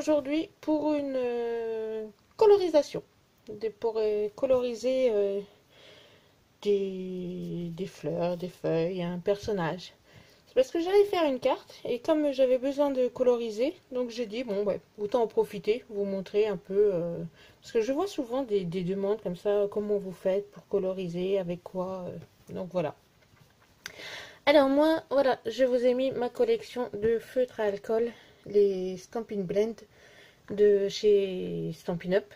aujourd'hui pour une colorisation. Pour coloriser des fleurs, des feuilles, un personnage. C'est parce que j'allais faire une carte et comme j'avais besoin de coloriser, donc j'ai dit bon ouais, autant en profiter, vous montrer un peu parce que je vois souvent des demandes comme ça, comment vous faites pour coloriser, avec quoi, donc voilà. Alors moi, voilà, je vous ai mis ma collection de feutres à alcool, les Stampin' Blend de chez Stampin' Up.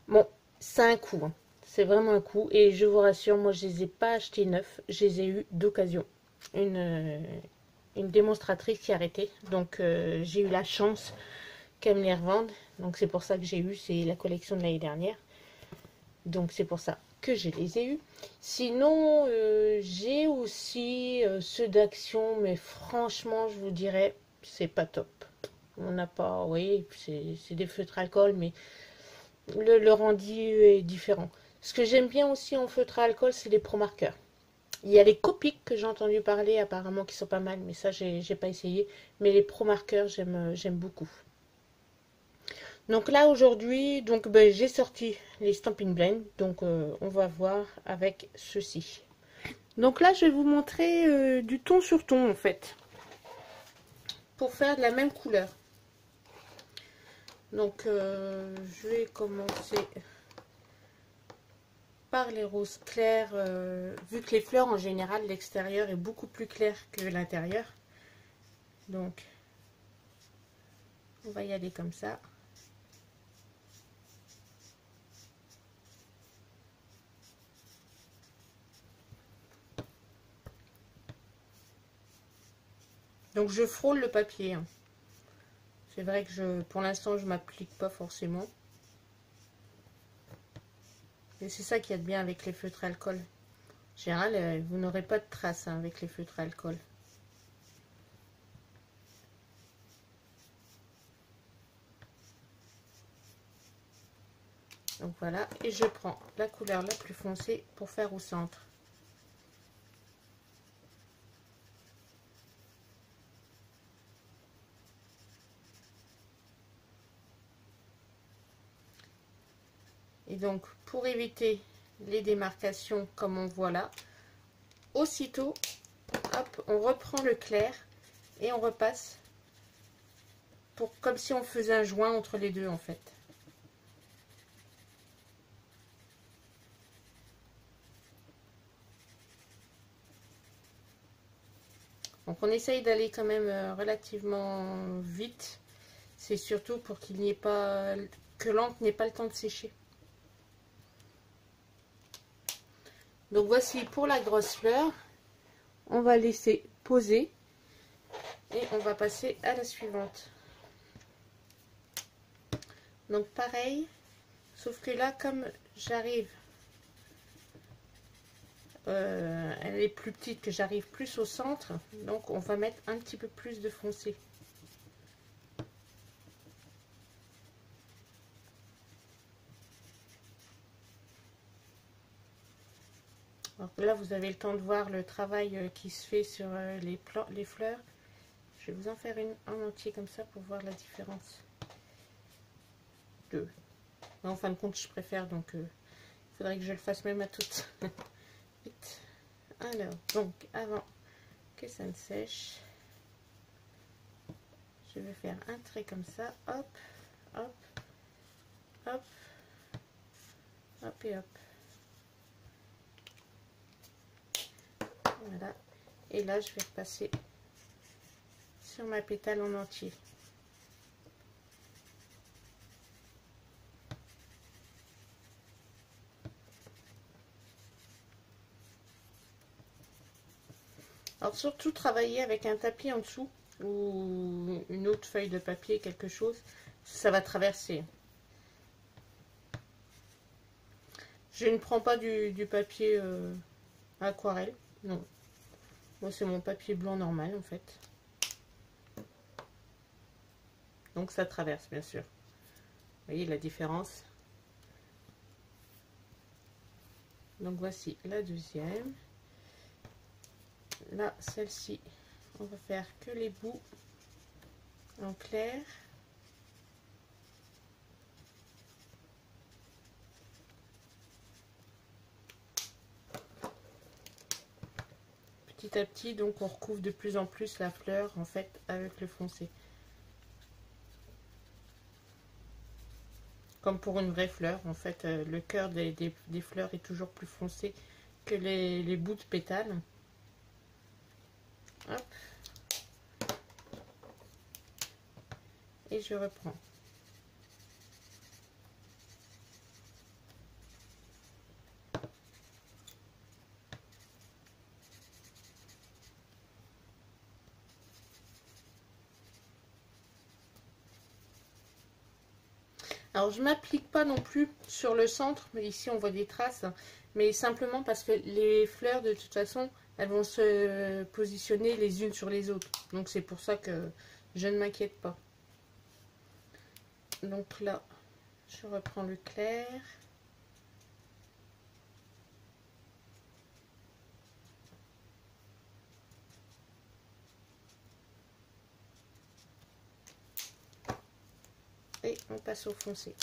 Bon, c'est un coup, hein. C'est vraiment un coup. Et je vous rassure, moi je les ai pas achetés neufs, je les ai eus d'occasion. Une démonstratrice qui a arrêté. Donc j'ai eu la chance qu'elle me les revende. Donc c'est pour ça que j'ai eu, c'est la collection de l'année dernière. Donc c'est pour ça que je les ai eus. Sinon, j'ai aussi ceux d'Action, mais franchement, je vous dirais, c'est pas top. On n'a pas, oui, c'est des feutres alcool, mais le rendu est différent. Ce que j'aime bien aussi en feutre à alcool, c'est les pro-marqueurs. Il y a les Copics que j'ai entendu parler apparemment qui sont pas mal, mais ça j'ai pas essayé. Mais les pro-marqueurs, j'aime beaucoup. Donc là aujourd'hui, donc ben, j'ai sorti les Stampin' Blend, donc on va voir avec ceci. Donc là je vais vous montrer du ton sur ton en fait, pour faire de la même couleur. Donc je vais commencer par les roses clairs, vu que les fleurs en général, l'extérieur est beaucoup plus clair que l'intérieur. Donc, on va y aller comme ça. Donc, je frôle le papier. Hein. C'est vrai que pour l'instant, je ne m'applique pas forcément. Et c'est ça qu'il y a de bien avec les feutres alcool. En général, vous n'aurez pas de traces hein, avec les feutres alcool. Donc voilà, et je prends la couleur la plus foncée pour faire au centre. Et donc, pour éviter les démarcations comme on voit là, aussitôt, hop, on reprend le clair et on repasse comme si on faisait un joint entre les deux en fait. Donc on essaye d'aller quand même relativement vite. C'est surtout pour qu'il n'y ait pas, que l'encre n'ait pas le temps de sécher. Donc voici pour la grosse fleur. On va laisser poser et on va passer à la suivante. Donc pareil, sauf que là comme j'arrive, elle est plus petite, que j'arrive plus au centre, donc on va mettre un petit peu plus de foncé. Alors là, vous avez le temps de voir le travail qui se fait sur les fleurs. Je vais vous en faire une en entier comme ça pour voir la différence. Mais en fin de compte, je préfère, donc il faudrait que je le fasse même à toutes. Vite. Alors, donc avant que ça ne sèche, je vais faire un trait comme ça. Hop, hop, hop, hop et hop. Voilà. Et là, je vais repasser sur ma pétale en entier. Alors surtout travailler avec un tapis en dessous ou une autre feuille de papier, quelque chose, ça va traverser. Je ne prends pas du papier aquarelle, non. Moi c'est mon papier blanc normal en fait. Donc ça traverse bien sûr. Vous voyez la différence. Donc voici la deuxième. Là, celle-ci, on va faire que les bouts en clair. petit à petit, donc on recouvre de plus en plus la fleur en fait avec le foncé. Comme pour une vraie fleur, en fait, le cœur des fleurs est toujours plus foncé que les bouts de pétales. Hop. Et je reprends. Alors je m'applique pas non plus sur le centre, mais ici on voit des traces, mais simplement parce que les fleurs de toute façon elles vont se positionner les unes sur les autres, donc c'est pour ça que je ne m'inquiète pas. Donc là je reprends le clair. Et on passe au foncé.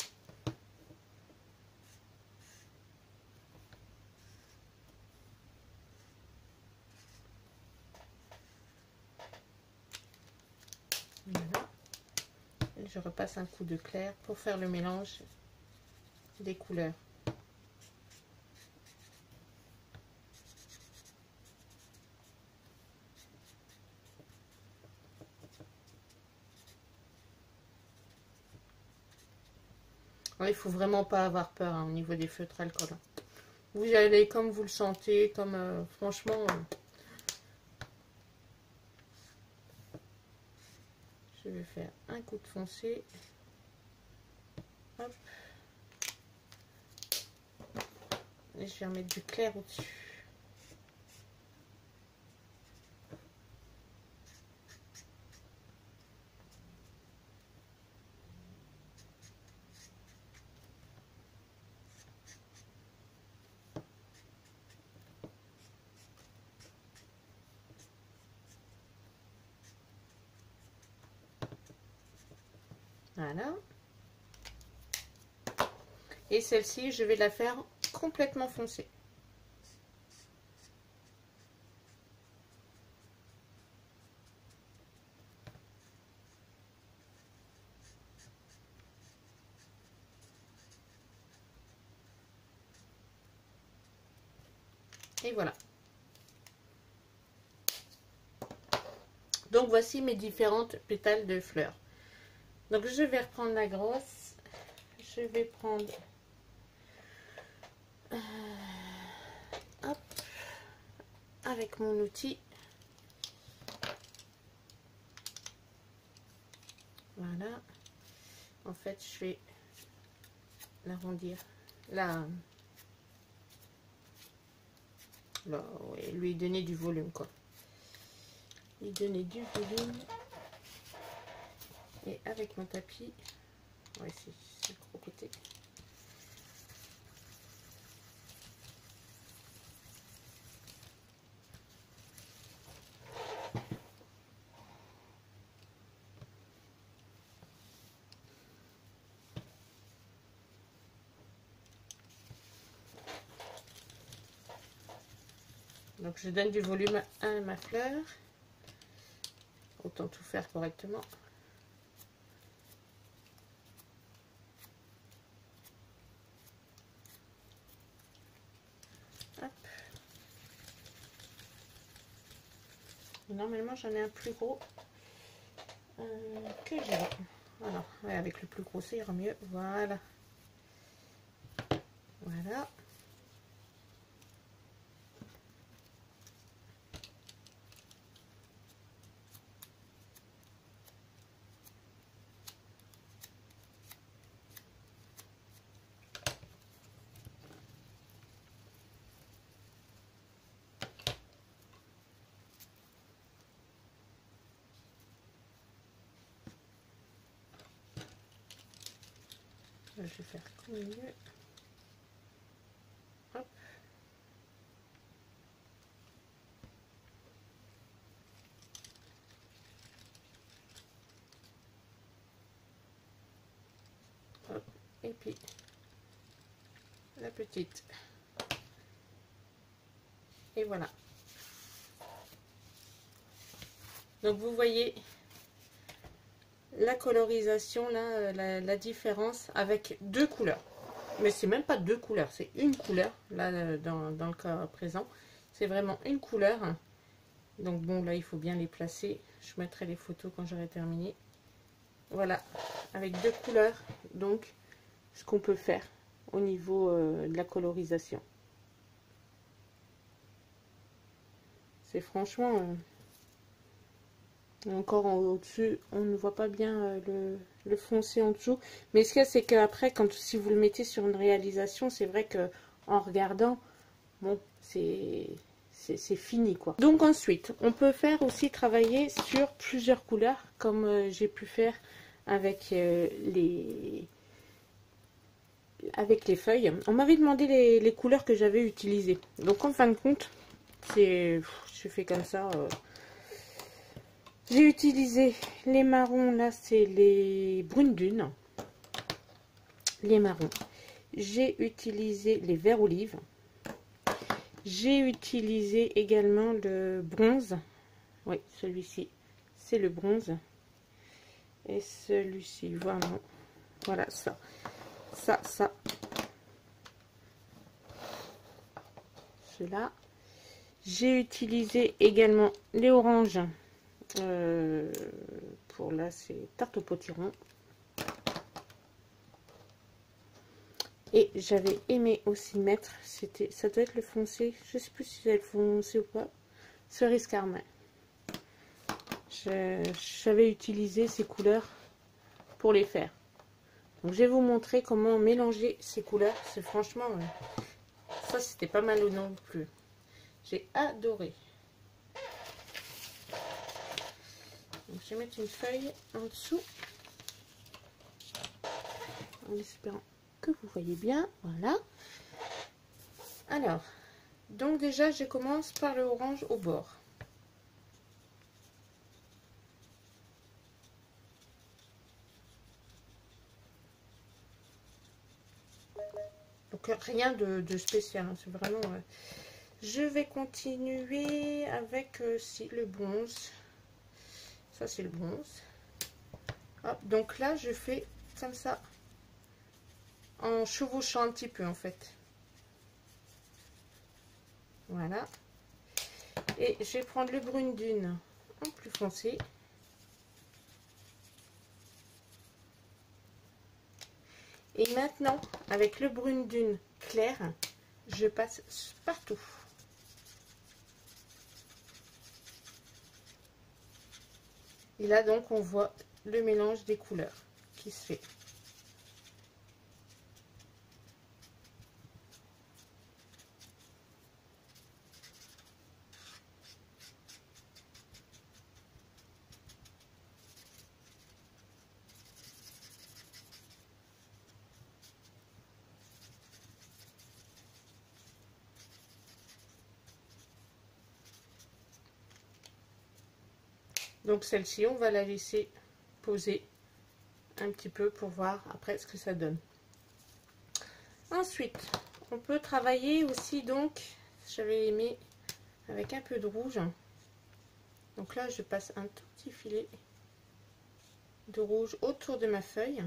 Voilà. Et je repasse un coup de clair pour faire le mélange des couleurs. Il faut vraiment pas avoir peur hein, au niveau des feutres alcool. Vous y allez comme vous le sentez, comme franchement. Je vais faire un coup de foncé. Hop. Et je vais remettre du clair au-dessus. Voilà. Et celle-ci, je vais la faire complètement foncée. Et voilà. Donc voici mes différentes pétales de fleurs. Donc je vais reprendre la grosse. Je vais prendre hop, avec mon outil. Voilà. En fait, je vais l'arrondir. Là, ouais, lui donner du volume, quoi. Lui donner du volume. Et avec mon tapis, ouais, c'est le gros côté. Donc je donne du volume à ma fleur. Autant tout faire correctement. Hop. Normalement j'en ai un plus gros que j'ai. Alors ouais, avec le plus gros ça ira mieux. Voilà. Voilà. Je vais faire comme mieux. Hop. Hop. Et puis la petite. Et voilà. Donc vous voyez la colorisation, là, la différence avec deux couleurs. Mais c'est même pas deux couleurs, c'est une couleur, là, dans le cas présent. C'est vraiment une couleur. Donc bon, là, il faut bien les placer. Je mettrai les photos quand j'aurai terminé. Voilà, avec deux couleurs, donc, ce qu'on peut faire au niveau de la colorisation. C'est franchement... encore au-dessus, on ne voit pas bien le foncé en dessous. Mais ce qu'il y a, c'est qu'après, si vous le mettez sur une réalisation, c'est vrai que en regardant, bon, c'est fini, quoi. Donc ensuite, on peut faire aussi travailler sur plusieurs couleurs, comme j'ai pu faire avec les feuilles. On m'avait demandé les couleurs que j'avais utilisées. Donc en fin de compte, je fais comme ça... J'ai utilisé les marrons, là c'est les brunes dunes, les marrons. J'ai utilisé les verts olives. J'ai utilisé également le bronze. Oui, celui-ci, c'est le bronze. Et celui-ci, voilà ça. Ça. Cela. J'ai utilisé également les oranges. Pour là c'est tarte au potiron, et j'avais aimé aussi mettre, ça doit être le foncé, je sais plus si c'est le foncé ou pas, cerise carmin. J'avais utilisé ces couleurs pour les faire, donc je vais vous montrer comment mélanger ces couleurs. C'est franchement ça, c'était pas mal non plus, j'ai adoré. Donc, je vais mettre une feuille en dessous, en espérant que vous voyez bien. Voilà. Alors, donc déjà, je commence par le orange au bord. Donc, rien de spécial, hein, c'est vraiment... Je vais continuer avec le bronze. Ça, c'est le bronze. Hop, donc là, je fais comme ça, en chevauchant un petit peu, en fait. Voilà. Et je vais prendre le brune dune en plus foncé. Et maintenant, avec le brune dune clair, je passe partout. Et là, donc, on voit le mélange des couleurs qui se fait. Donc celle-ci, on va la laisser poser un petit peu pour voir après ce que ça donne. Ensuite, on peut travailler aussi, donc, j'avais aimé avec un peu de rouge. Donc là, je passe un tout petit filet de rouge autour de ma feuille.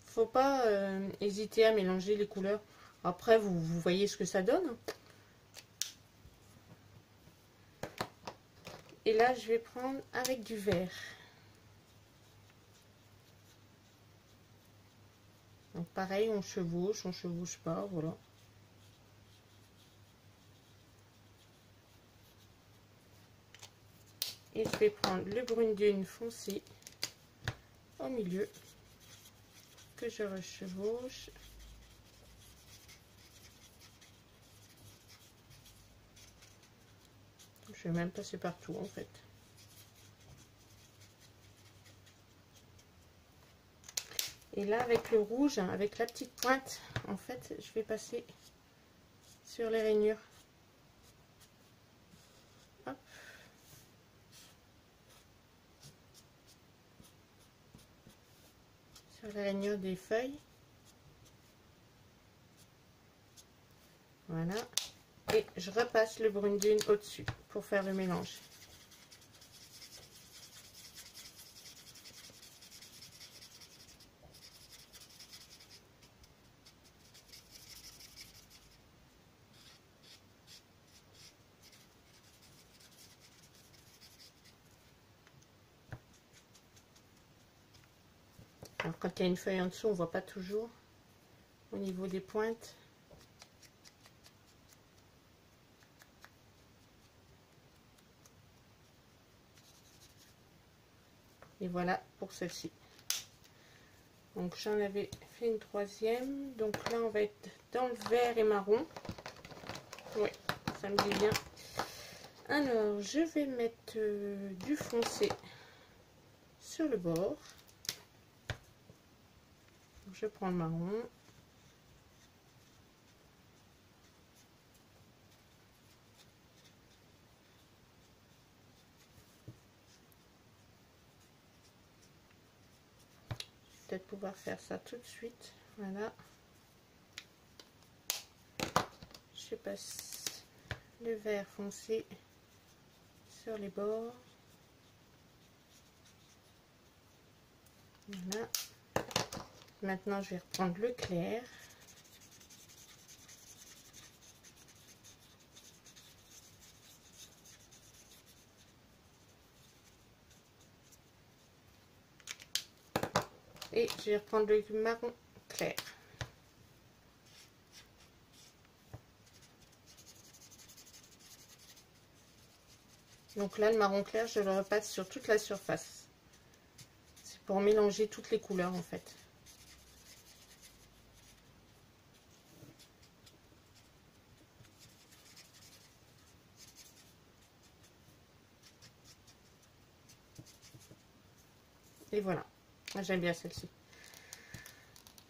Faut pas hésiter à mélanger les couleurs. Après, vous voyez ce que ça donne. Et là, je vais prendre avec du vert. Donc pareil, on chevauche pas, voilà. Et je vais prendre le brune dune foncé au milieu, que je rechevauche. Je vais même passer partout en fait. Et là, avec le rouge, avec la petite pointe, en fait, je vais passer sur les rainures. Hop. Sur les rainures des feuilles. Voilà. Et je repasse le brune dune au-dessus pour faire le mélange. Alors quand il y a une feuille en dessous, on ne voit pas toujours au niveau des pointes. Et voilà pour celle-ci. Donc j'en avais fait une troisième. Donc là on va être dans le vert et marron. Oui, ça me dit bien. Alors je vais mettre du foncé sur le bord. Je prends le marron. Peut-être pouvoir faire ça tout de suite. Voilà. Je passe le vert foncé sur les bords. Voilà. Maintenant, je vais reprendre le clair. Et je vais reprendre le marron clair. Donc là, le marron clair, je le repasse sur toute la surface. C'est pour mélanger toutes les couleurs en fait. Et voilà. Moi, j'aime bien celle-ci.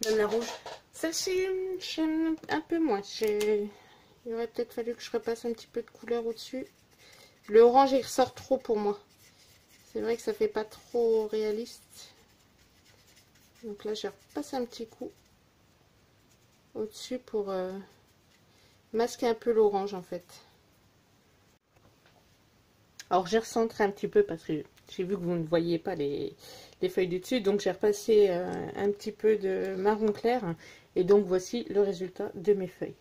Même la rouge. Celle-ci, j'aime un peu moins. Il aurait peut-être fallu que je repasse un petit peu de couleur au-dessus. Le orange, il ressort trop pour moi. C'est vrai que ça fait pas trop réaliste. Donc là, je repasse un petit coup au-dessus pour masquer un peu l'orange en fait. Alors j'ai recentré un petit peu parce que j'ai vu que vous ne voyez pas les feuilles du dessus. Donc j'ai repassé un petit peu de marron clair. Et donc voici le résultat de mes feuilles.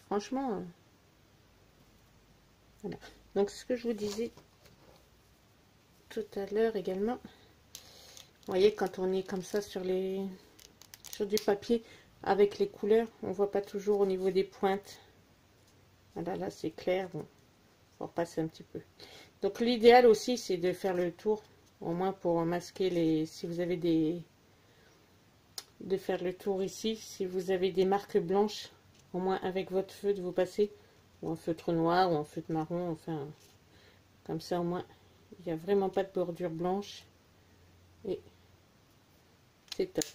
Franchement, voilà. Donc ce que je vous disais tout à l'heure également. Vous voyez, quand on est comme ça sur du papier avec les couleurs, on voit pas toujours au niveau des pointes. Voilà, là c'est clair. Bon, faut repasser un petit peu. Donc l'idéal aussi, c'est de faire le tour, au moins pour masquer les. Si vous avez de faire le tour ici, si vous avez des marques blanches, au moins avec votre feutre vous passez, ou un feutre noir, ou un feutre marron, enfin, comme ça au moins, il n'y a vraiment pas de bordure blanche. Et c'est top.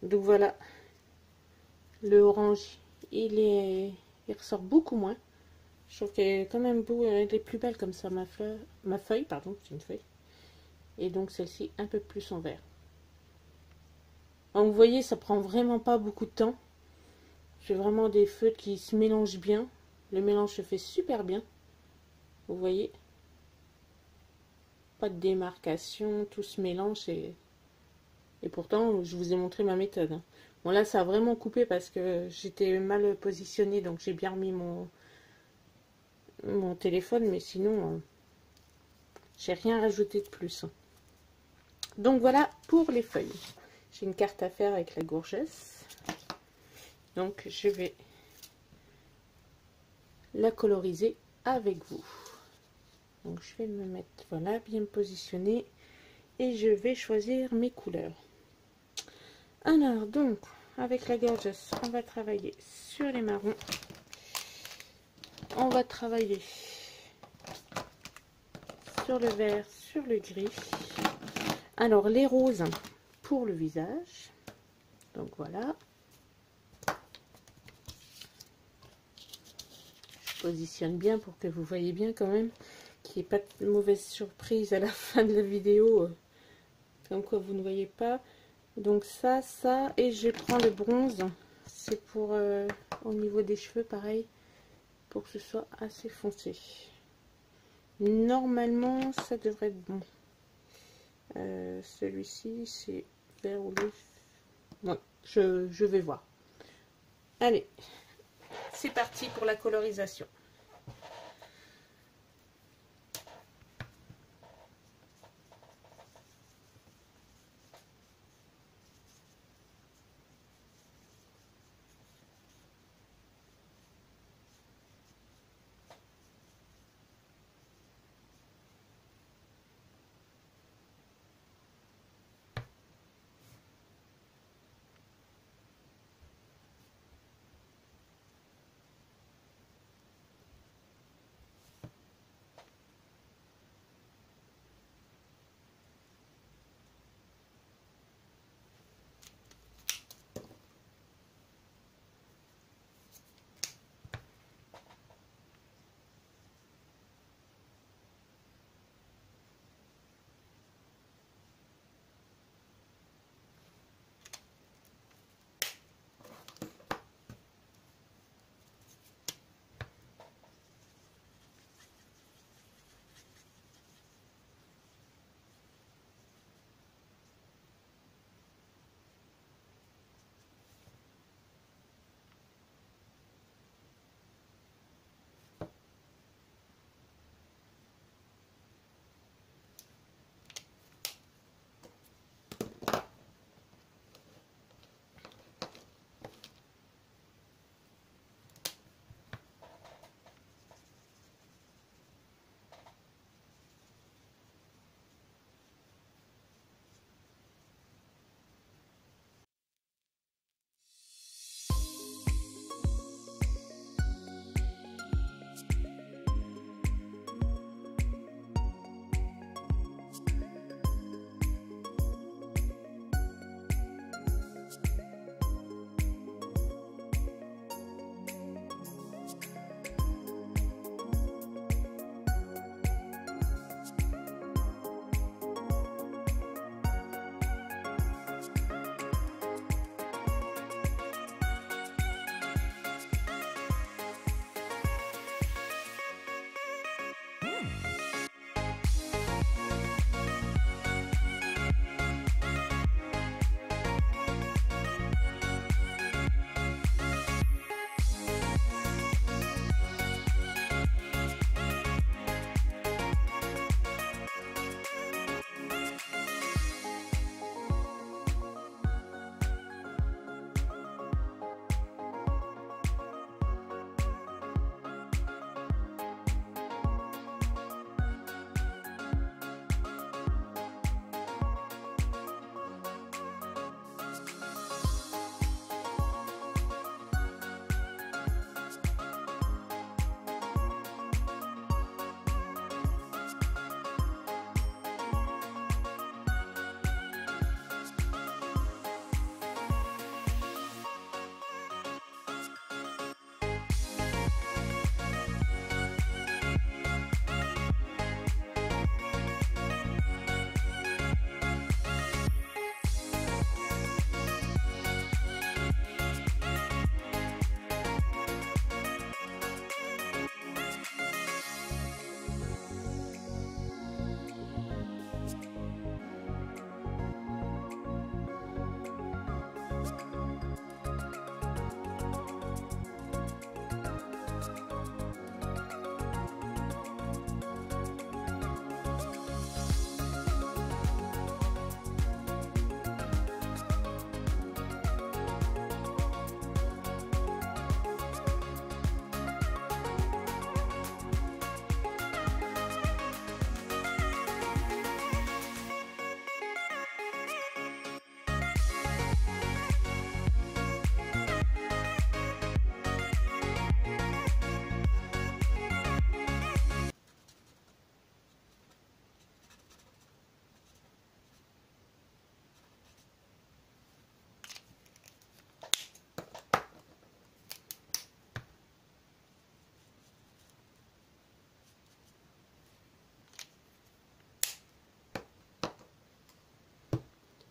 Donc voilà, le orange, il ressort beaucoup moins. Je trouve qu'elle est quand même beau, elle est plus belle comme ça, ma feuille, pardon, c'est une feuille. Et donc celle-ci un peu plus en vert. Donc vous voyez, ça prend vraiment pas beaucoup de temps. J'ai vraiment des feutres qui se mélangent bien. Le mélange se fait super bien. Vous voyez, pas de démarcation, tout se mélange et pourtant je vous ai montré ma méthode. Bon là ça a vraiment coupé parce que j'étais mal positionnée, donc j'ai bien remis mon téléphone, mais sinon j'ai rien rajouté de plus. Donc voilà pour les feuilles. J'ai une carte à faire avec la gourgesse. Donc je vais la coloriser avec vous. Donc je vais me mettre, voilà, bien me positionner et je vais choisir mes couleurs. Alors donc avec la gourgesse, on va travailler sur les marrons. On va travailler sur le vert, sur le gris. Alors les roses pour le visage. Donc voilà. Je positionne bien pour que vous voyez bien quand même, qu'il n'y ait pas de mauvaise surprise à la fin de la vidéo, comme quoi vous ne voyez pas. Donc ça, et je prends le bronze. C'est pour au niveau des cheveux, pareil, pour que ce soit assez foncé. Normalement, ça devrait être bon. Celui-ci, c'est vert ou bleu. Ouais, je vais voir. Allez, c'est parti pour la colorisation.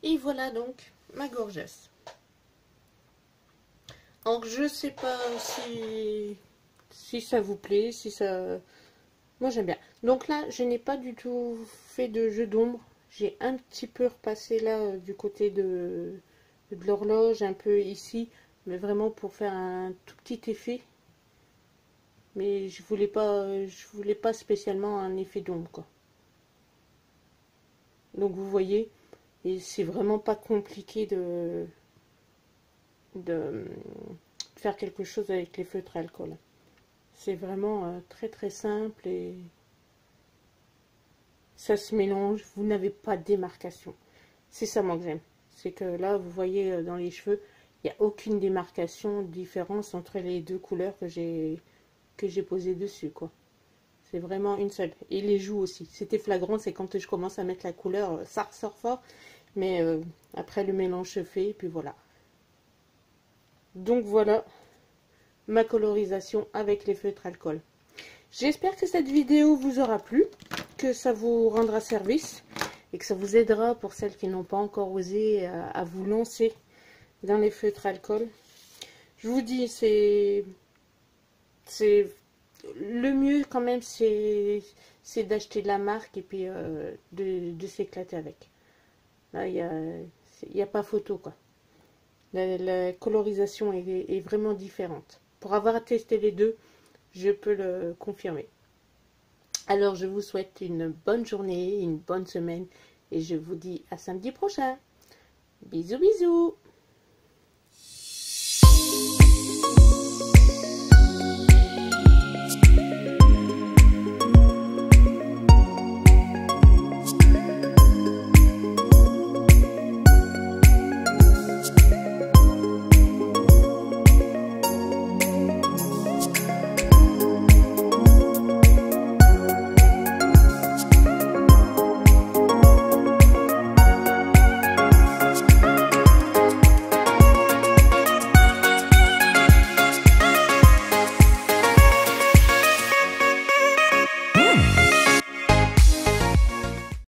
Et voilà donc ma gorgeous. Alors je sais pas si ça vous plaît, si ça... Moi j'aime bien. Donc là, je n'ai pas du tout fait de jeu d'ombre. J'ai un petit peu repassé là du côté de l'horloge, un peu ici, mais vraiment pour faire un tout petit effet. Mais je voulais pas spécialement un effet d'ombre, quoi. Donc vous voyez, et c'est vraiment pas compliqué de faire quelque chose avec les feutres à alcool. C'est vraiment très très simple et ça se mélange, vous n'avez pas de démarcation. C'est ça moi que j'aime. C'est que là, vous voyez dans les cheveux, il n'y a aucune démarcation, différence entre les deux couleurs que j'ai posées dessus, quoi. C'est vraiment une seule. Et les joues aussi. C'était flagrant, c'est quand je commence à mettre la couleur, ça ressort fort. Mais après le mélange se fait, et puis voilà. Donc voilà ma colorisation avec les feutres alcool. J'espère que cette vidéo vous aura plu, que ça vous rendra service et que ça vous aidera pour celles qui n'ont pas encore osé à vous lancer dans les feutres alcool. Je vous dis, c'est le mieux quand même, c'est d'acheter de la marque et puis de s'éclater avec. Là, il y a pas photo, quoi. La colorisation est vraiment différente. Pour avoir testé les deux, je peux le confirmer. Alors, je vous souhaite une bonne journée, une bonne semaine et je vous dis à samedi prochain. Bisous, bisous!